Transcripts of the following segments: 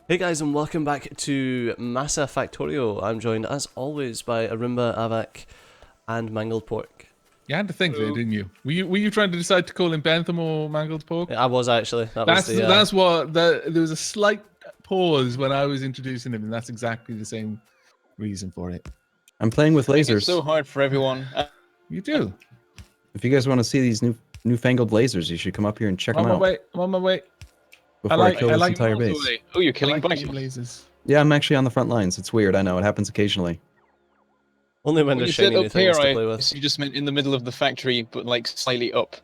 Hey guys, and welcome back to MASA Factorio. I'm joined as always by Arumba, Aavak, and Mangled Pork. You had to think there, didn't you? Were you trying to decide to call him Bentham or Mangled Pork? I was actually. That's what there was a slight pause when I was introducing him, and that's exactly the same reason for it. I'm playing with lasers. It's so hard for everyone. You do. If you guys want to see these newfangled lasers, you should come up here and check them out. I'm on my way. Before I kill this entire base. Oh, you're killing beam bison. lasers. Yeah, I'm actually on the front lines. It's weird. I know it happens occasionally. Only when When there's you said shiny new up here, things to play with. you just meant in the middle of the factory, but like slightly up.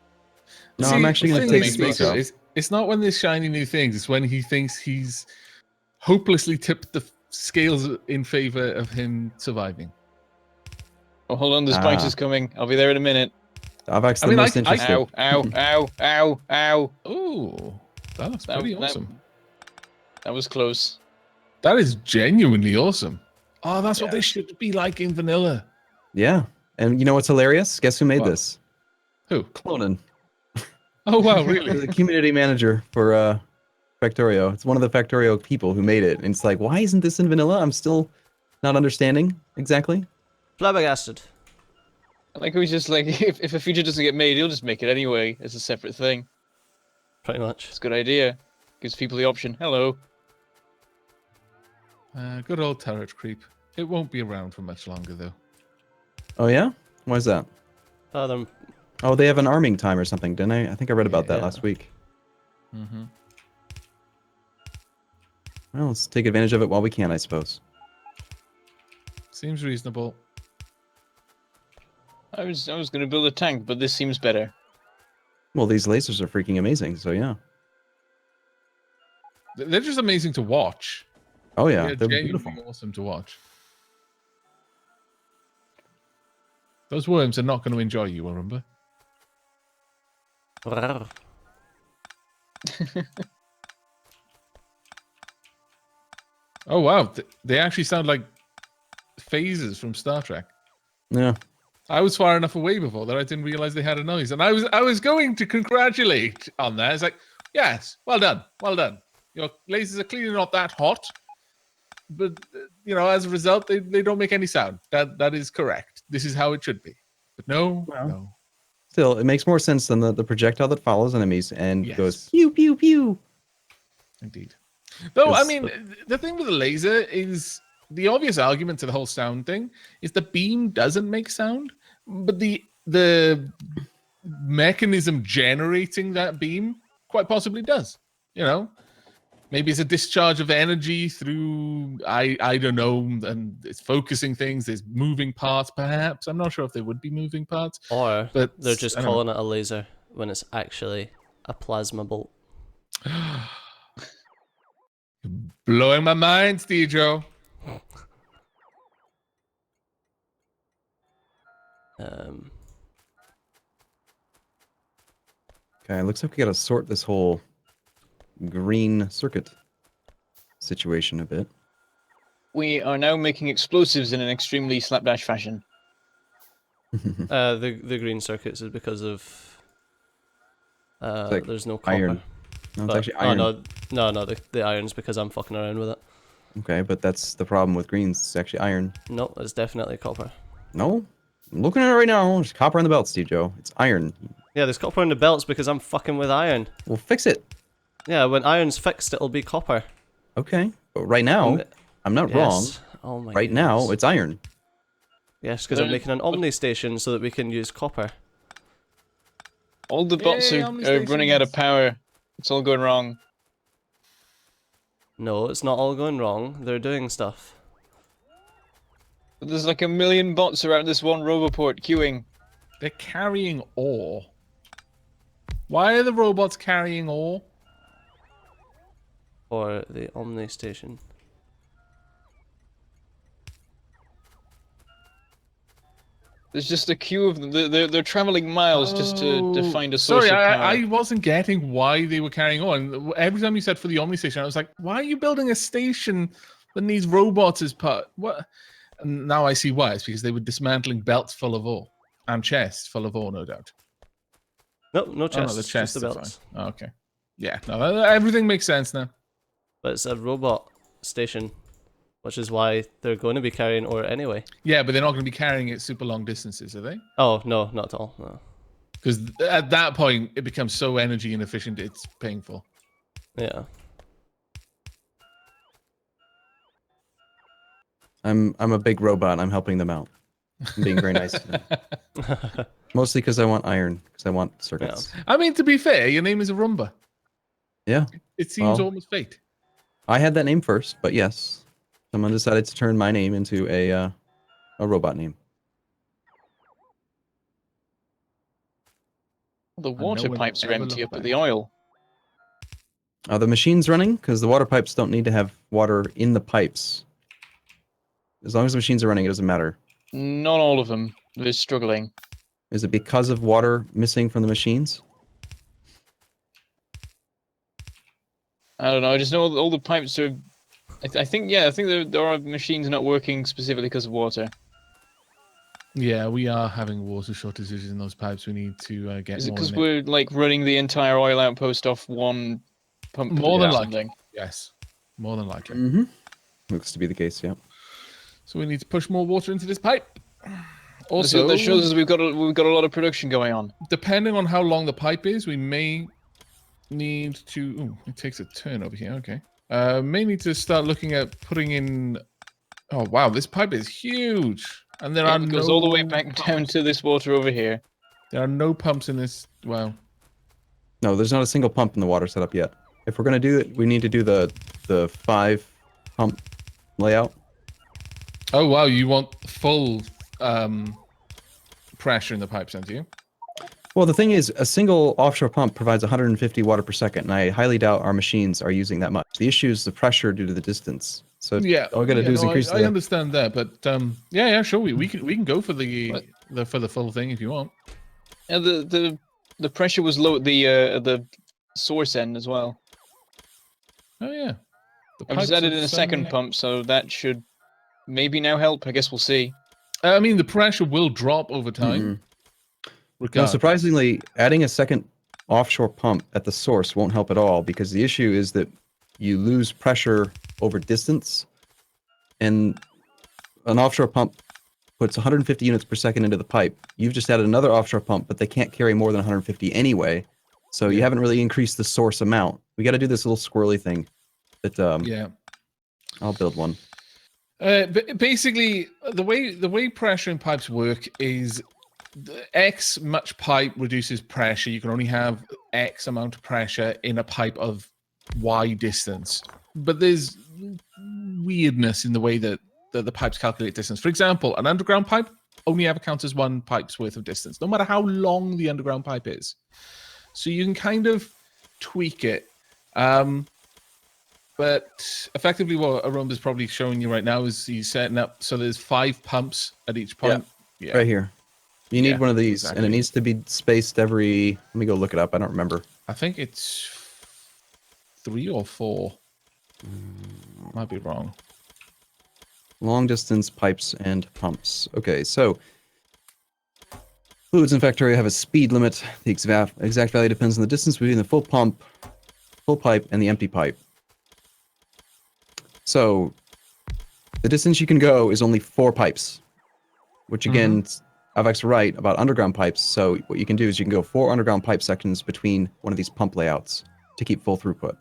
No, See, I'm actually the going to thing take is, space out. It's not when there's shiny new things. It's when he thinks he's hopelessly tipped the scales in favor of him surviving. Oh, hold on, the spikes is coming. I'll be there in a minute. Avak's the most interesting. Ow, ow, ow, ow, ow. Oh, that looks pretty awesome. That was close. That is genuinely awesome. Oh, that's what they should be like in vanilla. Yeah. And you know what's hilarious? Guess who made What? this? Who? Clonin. Oh, wow, really? The community manager for Factorio. It's one of the Factorio people who made it. And it's like, why isn't this in vanilla? I'm still not understanding exactly. Flabbergasted. Like, we just like, if a feature doesn't get made, he'll just make it anyway as a separate thing. Pretty much. It's a good idea. Gives people the option. Hello. Good old turret creep. It won't be around for much longer, though. Oh, yeah? Why is that? Oh, they have an arming time or something, didn't I? I think I read about that last week. Mm-hmm. Well, let's take advantage of it while we can, I suppose. Seems reasonable. I was going to build a tank, but this seems better. Well, these lasers are freaking amazing, so yeah. They're just amazing to watch. Oh, yeah. They're genuinely beautiful. awesome to watch. Those worms are not going to enjoy you, remember? Rawr. Oh, wow. They actually sound like phases from Star Trek. Yeah. I was far enough away before that I didn't realize they had a noise. And I was going to congratulate on that. It's like, yes, well done. Well done. Your lasers are clearly not that hot. But, you know, as a result, they don't make any sound. That is correct. This is how it should be. But no, no. Still, it makes more sense than the projectile that follows enemies and goes Yes. pew, pew, pew. Indeed. Though, I Yes. mean, the thing with the laser is the obvious argument to the whole sound thing is the beam doesn't make sound, but the mechanism generating that beam quite possibly does. You know, maybe it's a discharge of energy through I don't know, and it's focusing things. There's moving parts, perhaps. I'm not sure if there would be moving parts, Or but they're just I don't calling it a laser when it's actually a plasma bolt. blowing my mind, Steve Joe. Okay, looks like we gotta sort this whole green circuit situation a bit. We are now making explosives in an extremely slapdash fashion. The green circuits is because of like there's no copper. iron. No, it's actually iron. No, the iron's because I'm fucking around with it. Okay, but that's the problem with greens. It's actually iron. No, it's definitely copper. No? I'm looking at it right now. There's copper on the belt, Steve Joe. It's iron. Yeah, there's copper in the belts because I'm fucking with iron. We'll fix it. Yeah, when iron's fixed, it'll be copper. Okay. But right now, I'm not wrong. Yes. Oh my Right goodness. now, it's iron. Yes, because I'm making an Omni station so that we can use copper. All the bots Yay, are Omnistations. running out of power. It's all going wrong. No, it's not all going wrong. They're doing stuff. But there's like 1 million bots around this one roboport queuing. They're carrying ore. Why are the robots carrying ore? For the Omni station. There's just a queue of them. They're traveling miles just to find a source Sorry, of power. I wasn't getting why they were carrying on. Every time you said for the Omni station, I was like, why are you building a station that needs robots as part? What? And now I see why. It's because they were dismantling belts full of ore and chests full of ore, no doubt. Nope, no Oh, chests, no, the just chests the are belts. fine. Oh, okay. Yeah, no, everything makes sense now. But it's a robot station, which is why they're going to be carrying ore anyway. Yeah, but they're not going to be carrying it super long distances, are they? Oh, no, not at all. No. Because at that point, it becomes so energy inefficient, it's painful. Yeah. I'm a big robot. I'm helping them out. I'm being very nice to them. Mostly because I want iron, because I want circuits. I mean, to be fair, your name is Arumba. Yeah. It seems Well, almost fate. I had that name first, but yes, someone decided to turn my name into a robot name. The no water one pipes are ever empty looked up at back. the oil. Are the machines running? Because the water pipes don't need to have water in the pipes. As long as the machines are running, it doesn't matter. Not all of them. They're struggling. Is it because of water missing from the machines? I don't know. I just know all the pipes are. I think there are machines not working specifically because of water. Yeah, we are having water shortages in those pipes. We need to get Is it more because in it. we're like running the entire oil outpost off one pump? More or than something? likely. Yes, more than likely. Mm-hmm. Looks to be the case, yeah. So we need to push more water into this pipe. Also, Also, that shows us we've got a lot of production going on. depending on how long the pipe is, we may need to. Ooh, it takes a turn over here. Okay. May need to start looking at putting in. Oh wow, this pipe is huge, and there are It goes no all the way back down to this water over here. There are no pumps in this. Wow. No, there's not a single pump in the water setup yet. If we're gonna do it, we need to do the 5 pump layout. Oh wow, you want full pressure in the pipes, don't you? Well, the thing is, a single offshore pump provides 150 water per second, and I highly doubt our machines are using that much. The issue is the pressure due to the distance. So Yeah, all we gotta do is increase I the. understand that, but yeah, sure, we can go for the full thing if you want. And the pressure was low at the source end as well. Oh yeah. The I've just pipes added are in a second suddenly- pump, so that should maybe now help. I guess we'll see. I mean, the pressure will drop over time. No, Regardless. surprisingly, adding a second offshore pump at the source won't help at all because the issue is that you lose pressure over distance, and an offshore pump puts 150 units per second into the pipe. You've just added another offshore pump, but they can't carry more than 150 anyway, so you haven't really increased the source amount. We got to do this little squirrely thing. That Yeah. I'll build one. But basically, the way pressure in pipes work is X much pipe reduces pressure. You can only have X amount of pressure in a pipe of Y distance. But there's weirdness in the way that the pipes calculate distance. For example, an underground pipe only ever counts as one pipe's worth of distance, no matter how long the underground pipe is. So you can kind of tweak it. But effectively, what Arumba's probably showing you right now is he's setting up so there's 5 pumps at each point. Yeah. Right here. You need Yeah, one of these, and exactly. it needs to be spaced every. Let me go look it up. I don't remember. I think it's 3 or 4. Might be wrong. Long distance pipes and pumps. Okay, so fluids in Factorio have a speed limit. The exact value depends on the distance between the full pump, full pipe, and the empty pipe. So the distance you can go is only 4 pipes, which again, Aavak's right about underground pipes. So what you can do is you can go 4 underground pipe sections between one of these pump layouts to keep full throughput.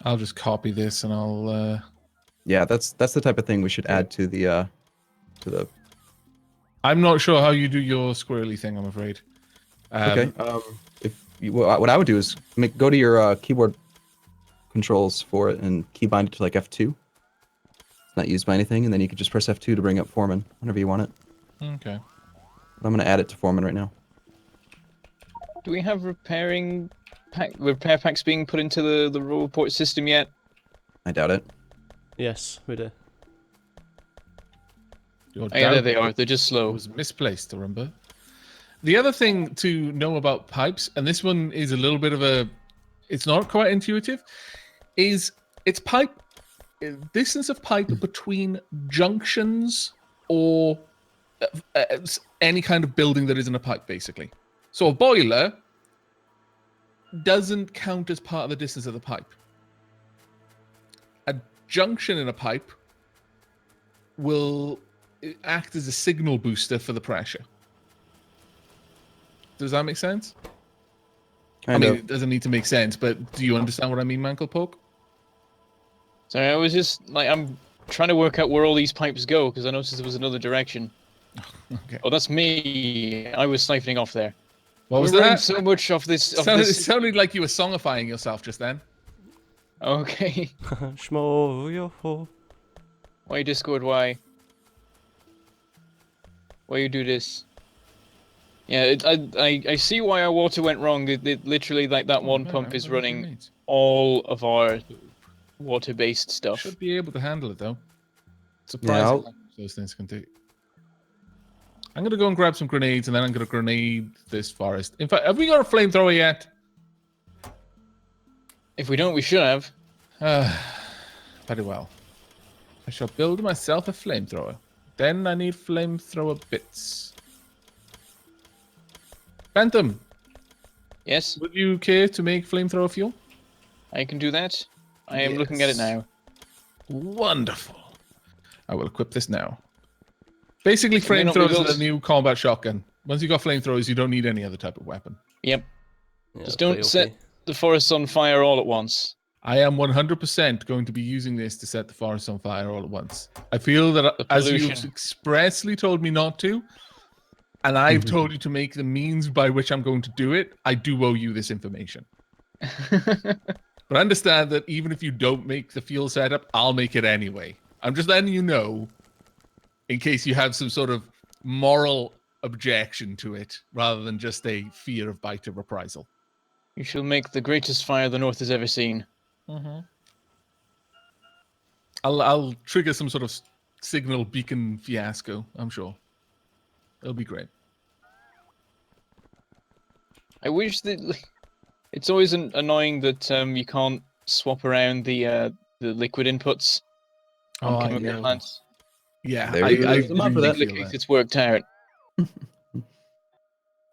I'll just copy this and I'll. Yeah, that's the type of thing we should add to the I'm not sure how you do your squirrely thing. I'm afraid. Okay. If you, what I would do is go to your keyboard controls for it and keybind it to like F2. It's not used by anything, and then you could just press F2 to bring up Foreman whenever you want it. Okay. I'm going to add it to Foreman right now. Do we have repair packs being put into the raw report system yet? I doubt it. Yes, we do. Your Oh, yeah, there doubt they are. They're just slow. was misplaced, remember? The other thing to know about pipes, and this one is a little bit of a, it's not quite intuitive, is it's pipe, distance of pipe between junctions or any kind of building that isn't a pipe, basically. So a boiler doesn't count as part of the distance of the pipe. A junction in a pipe will act as a signal booster for the pressure. Does that make sense? Kind of. It doesn't need to make sense, but do you understand what I mean, Mangled Pork? Sorry, I was just like, I'm trying to work out where all these pipes go because I noticed there was another direction. Okay. Oh, that's me. I was siphoning off there. What was We're running that? so much off this. It sounded like you were songifying yourself just then. Okay. Shmo yo ho. Why Discord? Why? Why you do this? Yeah, I see why our water went wrong. It literally, like that one pump is running all of our water-based stuff. Should be able to handle it though. Surprising how much those things can do. I'm gonna go and grab some grenades, and then I'm gonna grenade this forest. In fact, have we got a flamethrower yet? If we don't, we should have. Very well. I shall build myself a flamethrower. Then I need flamethrower bits. Phantom, Yes, would you care to make flamethrower fuel? I can do that. I am looking at it now. Wonderful. I will equip this now. Basically, It may not be flamethrowers are built- the new combat shotgun. Once you got flamethrowers, you don't need any other type of weapon. Yep. Yeah, Just pretty don't set the forest on fire all at once. I am 100% going to be using this to set the forest on fire all at once. I feel that, The as you pollution. expressly told me not to, and I've told you to make the means by which I'm going to do it, I do owe you this information. But understand that even if you don't make the fuel setup, I'll make it anyway. I'm just letting you know, in case you have some sort of moral objection to it, rather than just a fear of bite or reprisal. You shall make the greatest fire the North has ever seen. I'll trigger some sort of signal beacon fiasco, I'm sure. It'll be great. I wish that it's always annoying that you can't swap around the liquid inputs on chemical plants. Yeah, There I you go. There's a mod for really that. feel If that. it's worked out.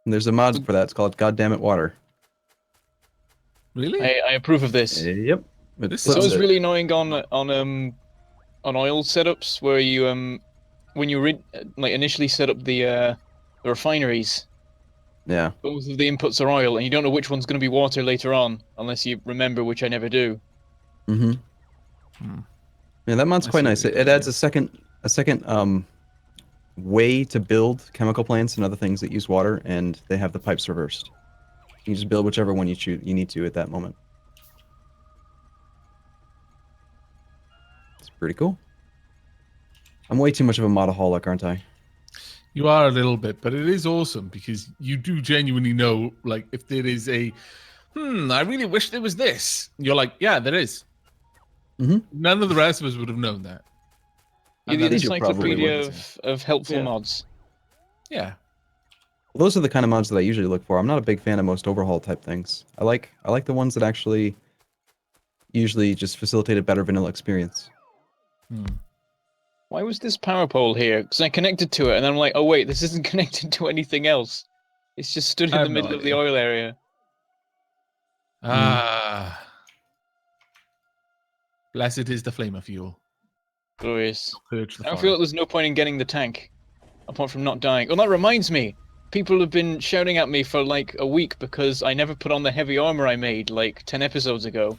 There's a mod for that. It's called Goddammit Water. Really? I approve of this. Yep. It This It's puts always it- really annoying on oil setups where you when you like initially set up the refineries, Yeah. both of the inputs are oil, and you don't know which one's going to be water later on, unless you remember, which I never do. Mm-hmm. Yeah, that mod's I quite see nice. what It, you're it adds saying. a second way to build chemical plants and other things that use water, and they have the pipes reversed. You just build whichever one you need to at that moment. It's pretty cool. I'm way too much of a modaholic, aren't I? You are a little bit, but it is awesome because you do genuinely know, like, if there is a, I really wish there was this. You're like, yeah, there is. None of the rest of us would have known that. You're And the that is you probably encyclopedia would. of helpful Yeah. mods. Yeah. Well, those are the kind of mods that I usually look for. I'm not a big fan of most overhaul type things. I like the ones that actually usually just facilitate a better vanilla experience. Why was this power pole here? Because I connected to it, and then I'm like, oh wait, this isn't connected to anything else. It's just stood I in the have no middle of the idea. oil area. Blessed is the flame of fuel. Glorious. Purge the I don't feel like forest. there's no point in getting the tank, apart from not dying. Oh, that reminds me. People have been shouting at me for like a week because I never put on the heavy armor I made like 10 episodes ago.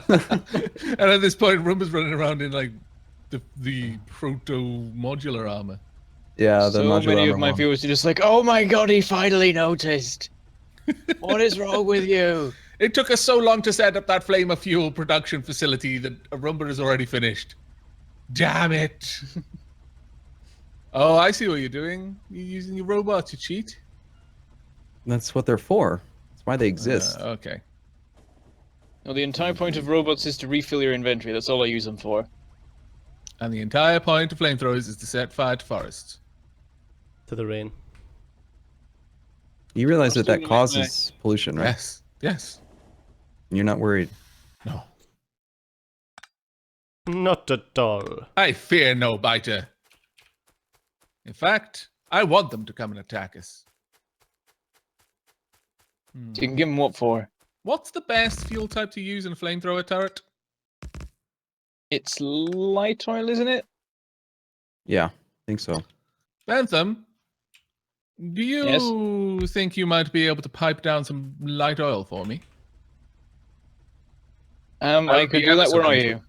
And at this point, Rumba's running around in like the proto modular armor. Yeah, the So modular many armor of my one. viewers are just like, oh my god, he finally noticed. What is wrong with you? It took us so long to set up that flame of fuel production facility that Arumba is already finished. Damn it. Oh, I see what you're doing. You're using your robot to cheat. That's what they're for. That's why they exist. Okay. No, the entire point of robots is to refill your inventory. That's all I use them for. And the entire point of flamethrowers is to set fire to forests. To the rain. You realize I'm that still that gonna make causes pollution, right? Yes. Yes. And you're not worried. No. Not at all. I fear no biter. In fact, I want them to come and attack us. So you can give them what for? What's the best fuel type to use in a flamethrower turret? It's light oil, isn't it? Yeah, I think so. Bentham, do you think you might be able to pipe down some light oil for me? I could do that. Where are you?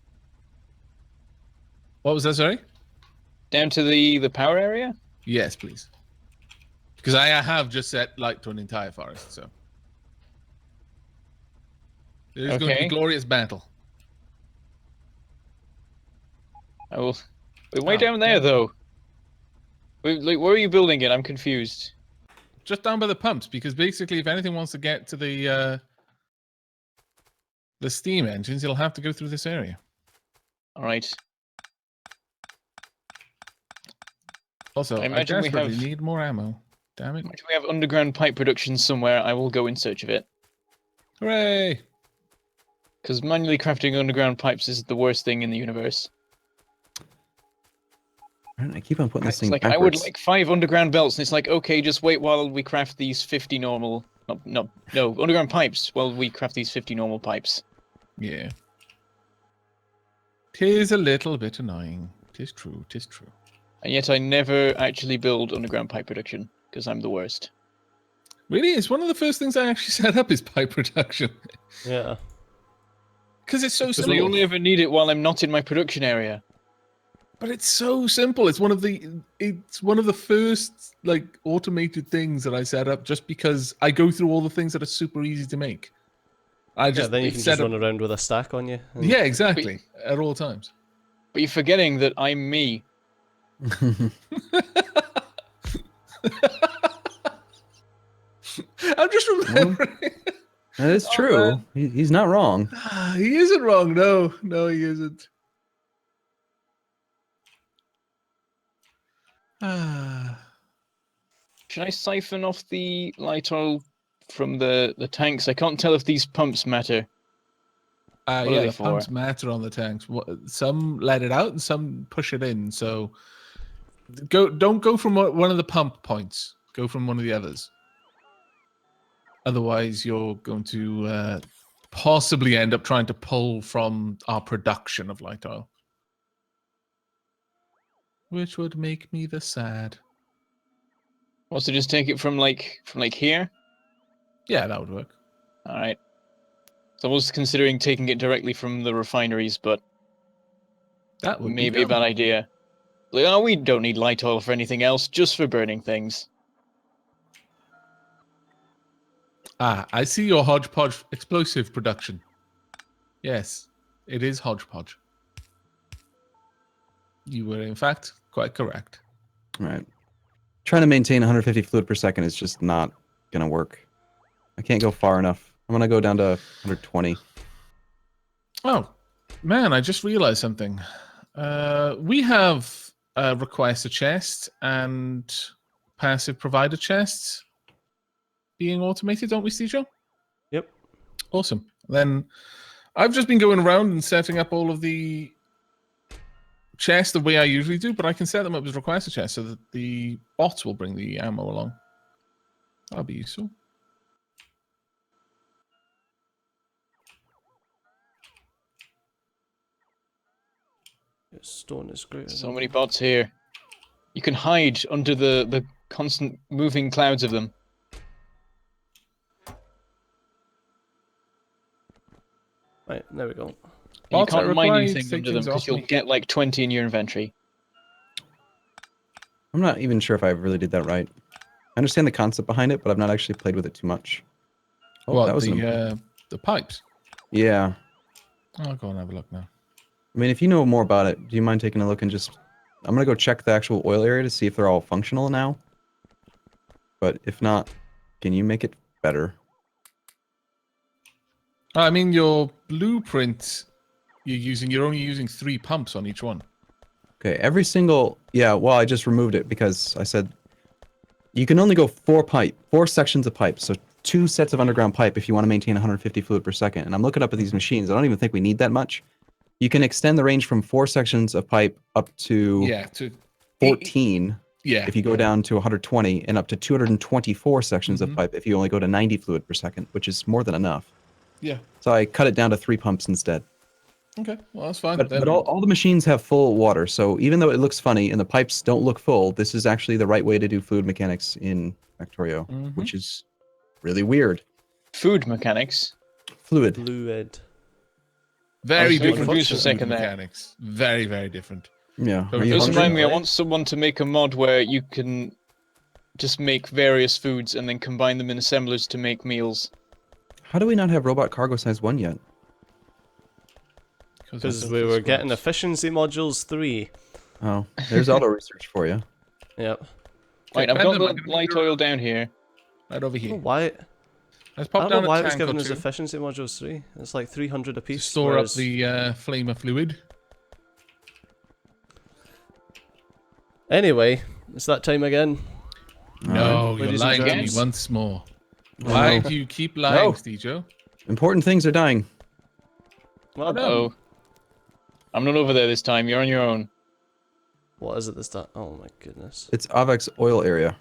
What was that, sorry? Down to the power area? Yes, please. Because I have just set light to an entire forest, so. There's going to be glorious battle. I will. We're way down there, though. Like, where are you building it? I'm confused. Just down by the pumps, because basically, if anything wants to get to the steam engines, it'll have to go through this area. All right. Also, I desperately need more ammo. Damn it. We have underground pipe production somewhere. I will go in search of it. Hooray! Because manually crafting underground pipes is the worst thing in the universe. I keep on putting this thing like backwards. I would like 5 underground belts, and it's like, okay, just wait while we craft these 50 normal. No, underground pipes. While we craft these 50 normal pipes. Yeah. 'Tis a little bit annoying. 'Tis true. 'Tis true. And yet I never actually build underground pipe production because I'm the worst. Really, it's one of the first things I actually set up is pipe production. Yeah. Because it's so So simple. you only ever need it while I'm not in my production area. But it's so simple. It's one of the first like automated things that I set up just because I go through all the things that are super easy to make. I just then you can just run around with a stack on you. Yeah, exactly. At all times. But you're forgetting that I'm me. I'm just remembering. That is true. He's not wrong. He isn't wrong. No, he isn't. Should I siphon off the light oil from the tanks? I can't tell if these pumps matter. Yeah, the pumps matter on the tanks. Some let it out and some push it in. So don't go from one of the pump points. Go from one of the others. Otherwise, you're going to possibly end up trying to pull from our production of light oil. Which would make me the sad. Well, so just take it from like here? Yeah, that would work. Alright. So I was considering taking it directly from the refineries, but that would maybe a bad idea. Like, oh, we don't need light oil for anything else, just for burning things. I see your hodgepodge explosive production. Yes, it is hodgepodge. You were, in fact, quite correct. All right. Trying to maintain 150 fluid per second is just not going to work. I can't go far enough. I'm going to go down to 120. Oh, man, I just realized something. We have request a chest and passive provider chests being automated, don't we, Steve? Yep. Awesome. Then I've just been going around and setting up all of the chests the way I usually do, but I can set them up as request a chest so that the bots will bring the ammo along. That'll be useful. Stone is great. So many bots here. You can hide under the constant moving clouds of them. Right, there we go. You can't mine anything under them because you'll get like 20 in your inventory. I'm not even sure if I really did that right. I understand the concept behind it, but I've not actually played with it too much. Oh, what, that was the pipes? Yeah. I'll go and have a look now. I mean, if you know more about it, do you mind taking a look and just... I'm going to go check the actual oil area to see if they're all functional now. But if not, can you make it better? I mean, your blueprint you're only using 3 pumps on each one. Okay, every single... Yeah, well, I just removed it because I said you can only go 4 sections of pipe. So 2 sets of underground pipe if you want to maintain 150 fluid per second. And I'm looking up at these machines. I don't even think we need that much. You can extend the range from 4 sections of pipe up to 14 if you go down to 120, and up to 224 sections of pipe if you only go to 90 fluid per second, which is more than enough. Yeah. So I cut it down to 3 pumps instead. Okay. Well, that's fine. But all the machines have full water, so even though it looks funny and the pipes don't look full, this is actually the right way to do fluid mechanics in Factorio, which is really weird. Food mechanics. Fluid. Fluid. very so different confused for a food second there. mechanics. Very, very different. Yeah. So Are you Just hungry? remind me, I want someone to make a mod where you can just make various foods and then combine them in assemblers to make meals. How do we not have Robot Cargo Size 1 yet? Because we were getting efficiency modules 3. Oh, there's auto research for you. Yep. Right, I've got Random, I'm the gonna light make your- oil down here. Right over I don't here. know why. Let's I pop don't down know a why it was tank or giving us two efficiency modules 3. It's like 300 to apiece. store up whereas- the flame of fluid. Anyway, it's that time again. No, you're Ladies and lying to me gents. once more. Oh, Why no. do you keep lying, No. Stejo? Important things are dying. Well, no. Oh. I'm not over there this time, you're on your own. what is it this time? Oh my goodness. It's Aavak's oil area.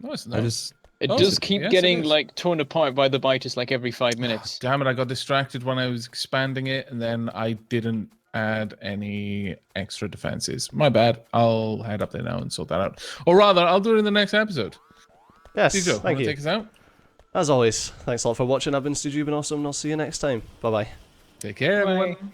No, it's I not. just It Oh, does so- keep yes, it getting, is. like, torn apart by the biters, like, every 5 minutes. Damn it, I got distracted when I was expanding it, and then I didn't add any extra defenses. My bad. I'll head up there now and sort that out. Or rather, I'll do it in the next episode. Yes, Stejo, thank want to you. take us out? As always, thanks a lot for watching. I've been Stu, been awesome, and I'll see you next time. Bye bye. Take care, Bye. everyone.